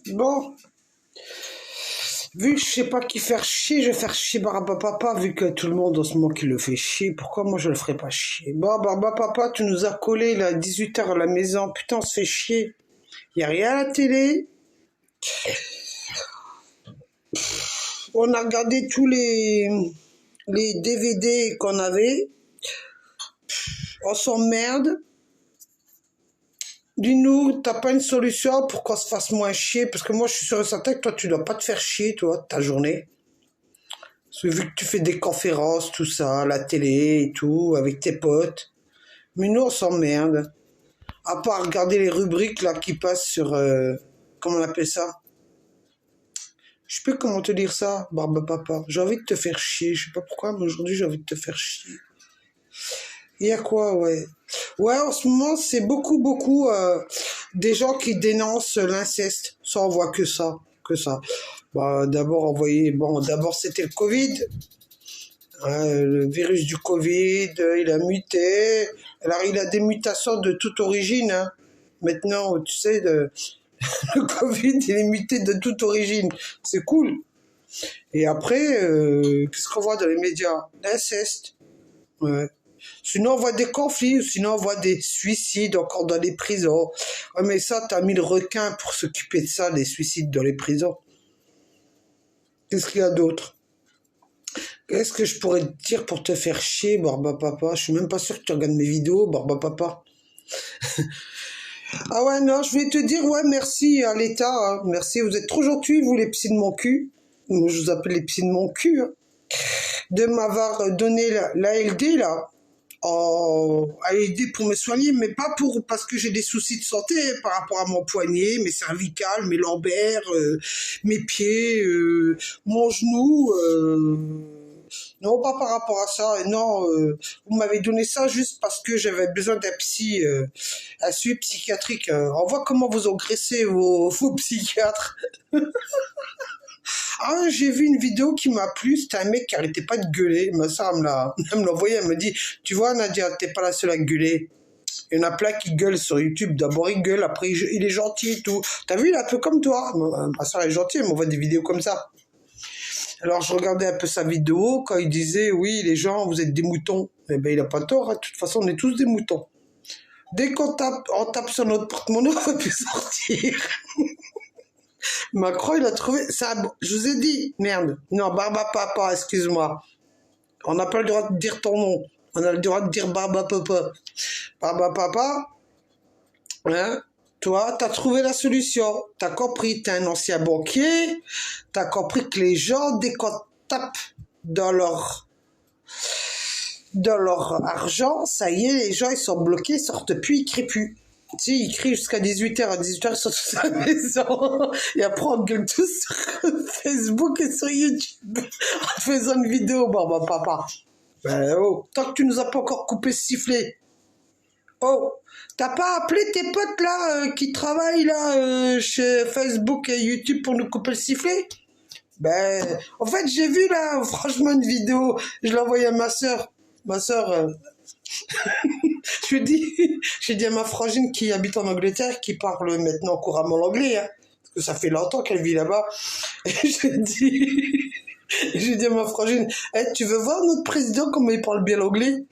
Bon, vu que je sais pas qui faire chier, je vais faire chier Barba Papa, vu que tout le monde en ce moment qui le fait chier, pourquoi moi je le ferais pas chier? Bon, Barba Papa, tu nous as collé là, à 18h à la maison, putain, on se fait chier. Y a rien à la télé. On a regardé tous les DVD qu'on avait. On s'emmerde. Dis-nous, t'as pas une solution pour qu'on se fasse moins chier? Parce que moi, je suis sûr et certain que toi, tu dois pas te faire chier, toi, ta journée. Parce que vu que tu fais des conférences, tout ça, la télé et tout, avec tes potes. Mais nous, on s'emmerde. À part regarder les rubriques, là, qui passent sur... comment on appelle ça? Je sais pas comment te dire ça, Barbe Papa. J'ai envie de te faire chier. Je sais pas pourquoi, mais aujourd'hui, j'ai envie de te faire chier. Il y a quoi, ouais. Ouais, en ce moment, c'est beaucoup des gens qui dénoncent l'inceste. Ça, on voit que ça, Bah, d'abord, on voyait, bon, d'abord, c'était le Covid. Le virus du Covid, il a muté. Alors, il a des mutations de toute origine, hein. Maintenant, tu sais, le Covid, il est muté de toute origine. C'est cool. Et après, qu'est-ce qu'on voit dans les médias? L'inceste. Ouais. Sinon, on voit des conflits, sinon, on voit des suicides encore dans les prisons. Ouais, mais ça, t'as mis le requin pour s'occuper de ça, les suicides dans les prisons. Qu'est-ce qu'il y a d'autre? Qu'est-ce que je pourrais te dire pour te faire chier, Barba Papa? Je suis même pas sûr que tu regardes mes vidéos, Barba Papa. Ah ouais, non, je vais te dire, ouais, merci à l'État, hein. Merci, vous êtes trop gentils, vous, les psys de mon cul. Moi, je vous appelle les psys de mon cul, hein. De m'avoir donné l'ALD, là. À aider pour me soigner, mais pas parce que j'ai des soucis de santé par rapport à mon poignet, mes cervicales, mes lombaires, mes pieds, mon genou. Non, pas par rapport à ça. Non, vous m'avez donné ça juste parce que j'avais besoin d'un psy, un suivi psychiatrique. On voit comment vous ont graissé vos psychiatres. Ah, j'ai vu une vidéo qui m'a plu, c'était un mec qui arrêtait pas de gueuler. Ma soeur elle me l'a envoyé, elle me dit, tu vois Nadia, t'es pas la seule à gueuler. Il y en a plein qui gueulent sur YouTube. D'abord il gueule, après il est gentil et tout. T'as vu, il est un peu comme toi. Ma soeur est gentille, elle m'envoie des vidéos comme ça. Alors je regardais un peu sa vidéo quand il disait, oui, les gens, vous êtes des moutons. Eh ben il a pas tort, hein. De toute façon, on est tous des moutons. Dès qu'on tape sur notre porte-monnaie, on peut plus sortir. Macron, il a trouvé ça. Je vous ai dit, merde. Non, Barba Papa, excuse-moi. On n'a pas le droit de dire ton nom. On a le droit de dire Barba Papa. Barba Papa, hein, toi, t'as trouvé la solution. T'as compris, t'es un ancien banquier. T'as compris que les gens, dès qu'on tape dans leur argent, ça y est, les gens, ils sont bloqués, ils sortent plus, ils crient plus. Si, ils crient jusqu'à 18h. À 18h, ils sont tous à la maison. Et après, on gueule tous sur Facebook et sur YouTube en faisant une vidéo, Barba Papa. Ben, oh, tant que tu nous as pas encore coupé ce sifflet. Oh, t'as pas appelé tes potes, là, qui travaillent, là, chez Facebook et YouTube pour nous couper le sifflet? Ben, en fait, j'ai vu, là, franchement, une vidéo. Je l'ai envoyée à ma soeur. Ma soeur... je dis à ma frangine qui habite en Angleterre, qui parle maintenant couramment l'anglais, hein, parce que ça fait longtemps qu'elle vit là-bas. Et je dis à ma frangine, hey, tu veux voir notre président comment il parle bien l'anglais?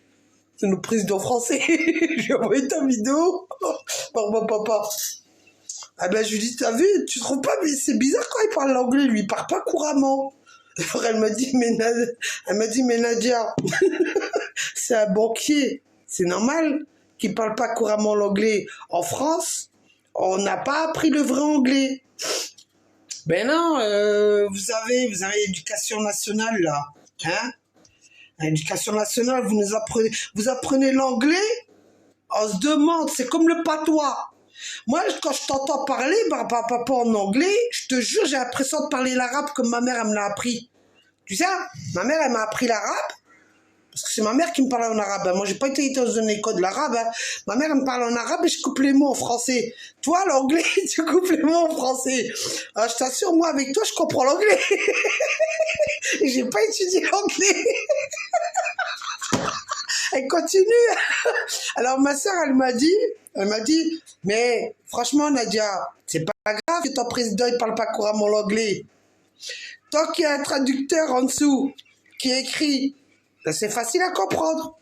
C'est notre président français. Je lui ai envoyé ta vidéo par mon papa. Ah ben je lui dis, t'as vu, tu trouves pas, mais c'est bizarre quand il parle l'anglais, lui il parle pas couramment. Alors elle m'a dit, mais Nadia, c'est un banquier. C'est normal qu'il parle pas couramment l'anglais. En France, on n'a pas appris le vrai anglais. Ben non, vous avez l'éducation nationale là, hein? L'éducation nationale, vous apprenez l'anglais. On se demande, c'est comme le patois. Moi, quand je t'entends parler, papa en anglais, je te jure, j'ai l'impression de parler l'arabe comme ma mère elle me l'a appris. Tu sais, ma mère elle m'a appris l'arabe. Parce que c'est ma mère qui me parle en arabe. Moi, j'ai pas été dans une école de l'arabe. Ma mère, elle me parle en arabe et je coupe les mots en français. Toi, l'anglais, tu coupes les mots en français. Alors, je t'assure, moi, avec toi, je comprends l'anglais. Et j'ai pas étudié l'anglais. Elle continue. Alors, ma soeur, elle m'a dit, mais franchement, Nadia, c'est pas grave que ton président il parle pas couramment l'anglais. Tant qu'il y a un traducteur en dessous qui écrit, ben c'est facile à comprendre.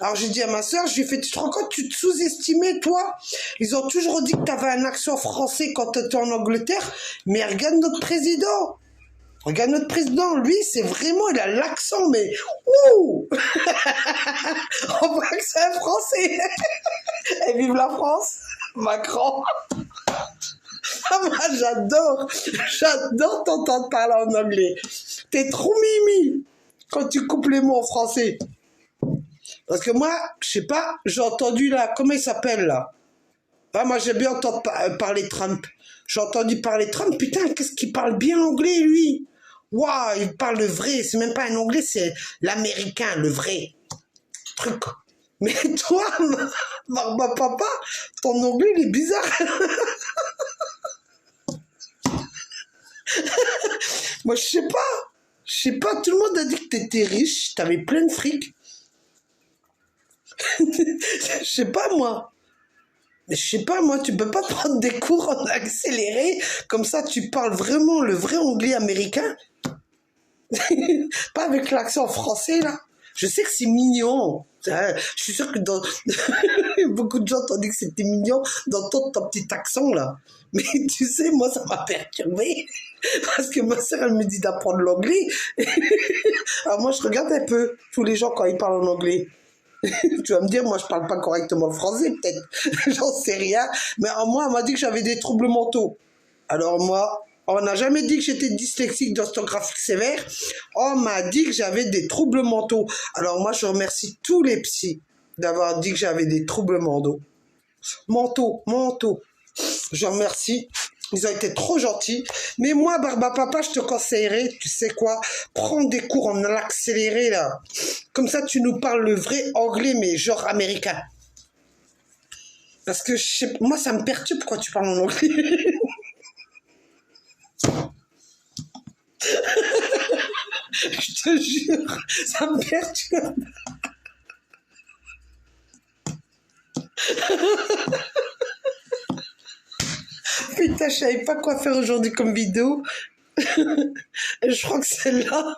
Alors j'ai dit à ma soeur, je lui ai fait, tu te rends compte, tu te sous-estimais, toi? Ils ont toujours dit que tu avais un accent français quand tu étais en Angleterre, mais regarde notre président. Regarde notre président, lui, c'est vraiment, il a l'accent, mais ouh. On voit que c'est un Français. Et vive la France, Macron. Moi, j'adore t'entendre parler en anglais. T'es trop mimi quand tu coupes les mots en français. Parce que moi, je sais pas, j'ai entendu là, comment il s'appelle là? Ah, moi, j'aime bien entendre parler Trump. J'ai entendu parler Trump, putain, qu'est-ce qu'il parle bien anglais, lui? Waouh, il parle le vrai, c'est même pas un anglais, c'est l'américain, le vrai truc. Mais toi, Barba Papa, ton anglais, il est bizarre. Moi, je sais pas, tout le monde a dit que t'étais riche, t'avais plein de fric. Je sais pas, moi. Mais je sais pas, moi, tu peux pas prendre des cours en accéléré, comme ça, tu parles vraiment le vrai anglais américain. Pas avec l'accent français, là. Je sais que c'est mignon. Je suis sûr que beaucoup de gens t'ont dit que c'était mignon d'entendre ton petit accent, là. Mais tu sais, moi, ça m'a perturbé. Parce que ma sœur, elle me dit d'apprendre l'anglais. Alors moi, je regarde un peu tous les gens quand ils parlent en anglais. Tu vas me dire, moi, je parle pas correctement le français, peut-être. J'en sais rien. Mais moi, elle m'a dit que j'avais des troubles mentaux. Alors moi, on n'a jamais dit que j'étais dyslexique d'orthographe sévère. On m'a dit que j'avais des troubles mentaux. Alors moi, je remercie tous les psys d'avoir dit que j'avais des troubles mentaux. Mentaux. Je remercie. Ils ont été trop gentils. Mais moi, Barba Papa, je te conseillerais, tu sais quoi, prendre des cours en accéléré, là. Comme ça, tu nous parles le vrai anglais, mais genre américain. Parce que moi, ça me perturbe quand tu parles en anglais. Je te jure, ça me perturbe. Putain, je savais pas quoi faire aujourd'hui comme vidéo. Je crois que celle-là,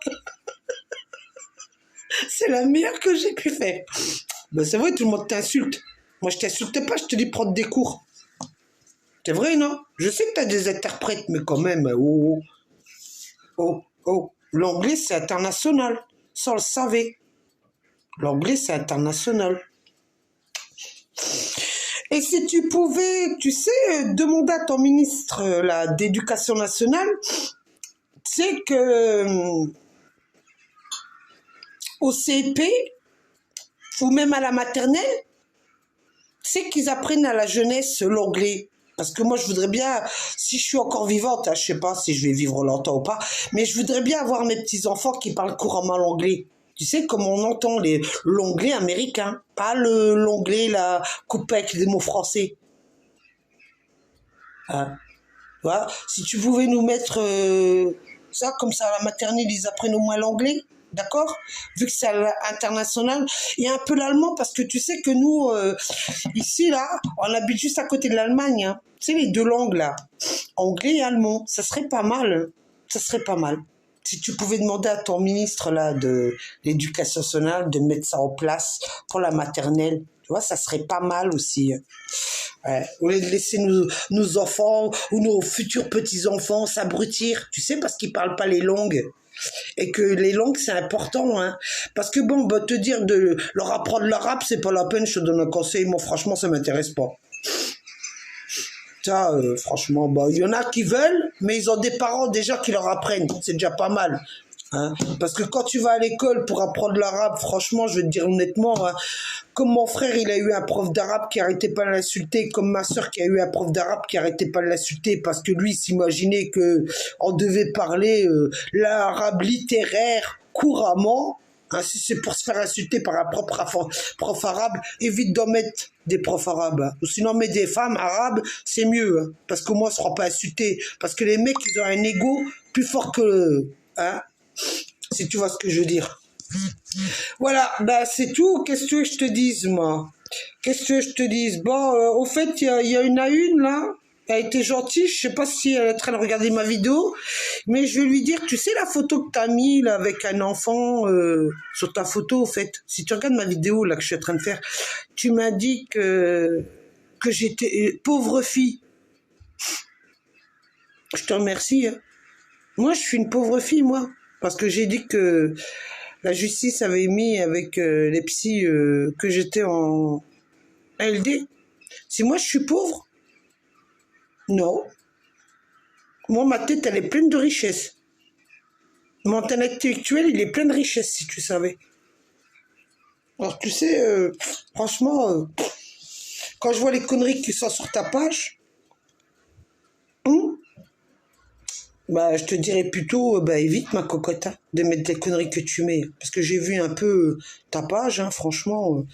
c'est la meilleure que j'ai pu faire. Ben c'est vrai, tout le monde t'insulte. Moi, je t'insulte pas, je te dis prendre des cours. C'est vrai, non? Je sais que tu as des interprètes, mais quand même, l'anglais, c'est international. Ça, on le savait. L'anglais, c'est international. Et si tu pouvais, tu sais, demander à ton ministre d'éducation nationale, tu sais que au CP, ou même à la maternelle, tu sais qu'ils apprennent à la jeunesse l'anglais. Parce que moi, je voudrais bien, si je suis encore vivante, hein, je sais pas si je vais vivre longtemps ou pas, mais je voudrais bien avoir mes petits-enfants qui parlent couramment l'anglais. Tu sais, comme on entend l'anglais américain, pas l'anglais là, coupé avec des mots français. Hein? Voilà. Si tu pouvais nous mettre ça, comme ça à la maternelle, ils apprennent au moins l'anglais, d'accord? Vu que c'est international. Et un peu l'allemand, parce que tu sais que nous, ici, là, on habite juste à côté de l'Allemagne. Hein. Tu sais, les deux langues, là, anglais et allemand, ça serait pas mal. Hein. Ça serait pas mal. Si tu pouvais demander à ton ministre là de l'éducation nationale de mettre ça en place pour la maternelle, tu vois, ça serait pas mal aussi. Ouais. Au lieu de laisser nos enfants ou nos futurs petits-enfants s'abrutir, tu sais, parce qu'ils parlent pas les langues. Et que les langues, c'est important. Hein. Parce que bon, te dire de leur apprendre l'arabe, c'est pas la peine, je te donne un conseil. Moi, franchement, ça m'intéresse pas. Ça, franchement, il y en a qui veulent, mais ils ont des parents déjà qui leur apprennent. C'est déjà pas mal. Hein. Parce que quand tu vas à l'école pour apprendre l'arabe, franchement, je vais te dire honnêtement, hein, comme mon frère, il a eu un prof d'arabe qui arrêtait pas de l'insulter, comme ma soeur qui a eu un prof d'arabe qui arrêtait pas de l'insulter, parce que lui s'imaginait que on devait parler l'arabe littéraire couramment. Hein, si c'est pour se faire insulter par un prof arabe, évite d'en mettre des profs arabes. Hein. Ou sinon, mets des femmes arabes, c'est mieux. Hein, parce qu'au moins, on ne sera pas insulté. Parce que les mecs, ils ont un ego plus fort que... Hein, si tu vois ce que je veux dire. Voilà, c'est tout. Qu'est-ce que tu veux que je te dise, moi? Qu'est-ce que je te dise? Bon, au fait, il y a une à une, là. Elle était gentille, je sais pas si elle est en train de regarder ma vidéo, mais je vais lui dire, tu sais la photo que t'as mis là avec un enfant sur ta photo, au fait, si tu regardes ma vidéo là que je suis en train de faire, tu m'as dit que j'étais pauvre fille. Je te remercie. Hein. Moi, je suis une pauvre fille, moi, parce que j'ai dit que la justice avait mis avec les psys que j'étais en ALD. Si moi je suis pauvre, non. Moi, ma tête, elle est pleine de richesses. Mon intellectuel, il est plein de richesses, si tu savais. Alors, tu sais, franchement, quand je vois les conneries qui sont sur ta page, bah, je te dirais plutôt, bah, évite ma cocotte, hein, de mettre les conneries que tu mets. Parce que j'ai vu un peu ta page, hein, franchement,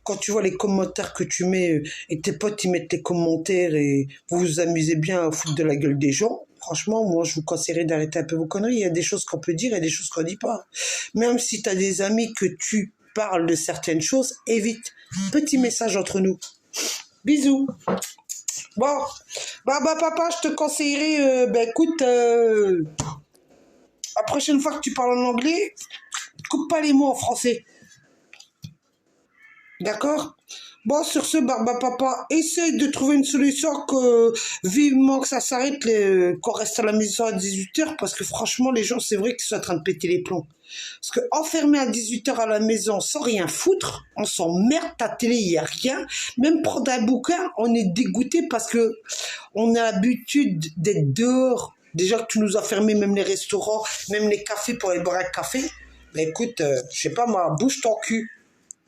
quand tu vois les commentaires que tu mets, et tes potes, ils mettent les commentaires et vous vous amusez bien à foutre de la gueule des gens, franchement, moi, je vous conseillerais d'arrêter un peu vos conneries. Il y a des choses qu'on peut dire et des choses qu'on dit pas. Même si tu as des amis que tu parles de certaines choses, évite. Petit message entre nous. Bisous. Bon, bah papa, je te conseillerais, écoute, la prochaine fois que tu parles en anglais, coupe pas les mots en français. D'accord? Bon, sur ce, Barba Papa, essaye de trouver une solution que vivement que ça s'arrête, qu'on reste à la maison à 18h, parce que franchement, les gens, c'est vrai qu'ils sont en train de péter les plombs. Parce que enfermé à 18h à la maison sans rien foutre, on s'emmerde, ta télé, il n'y a rien. Même prendre un bouquin, on est dégoûté parce que on a l'habitude d'être dehors. Déjà que tu nous as fermé même les restaurants, même les cafés pour aller boire un café. Ben écoute, je sais pas moi, bouge ton cul.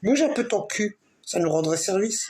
Bouge un peu ton cul. Ça nous rendrait service.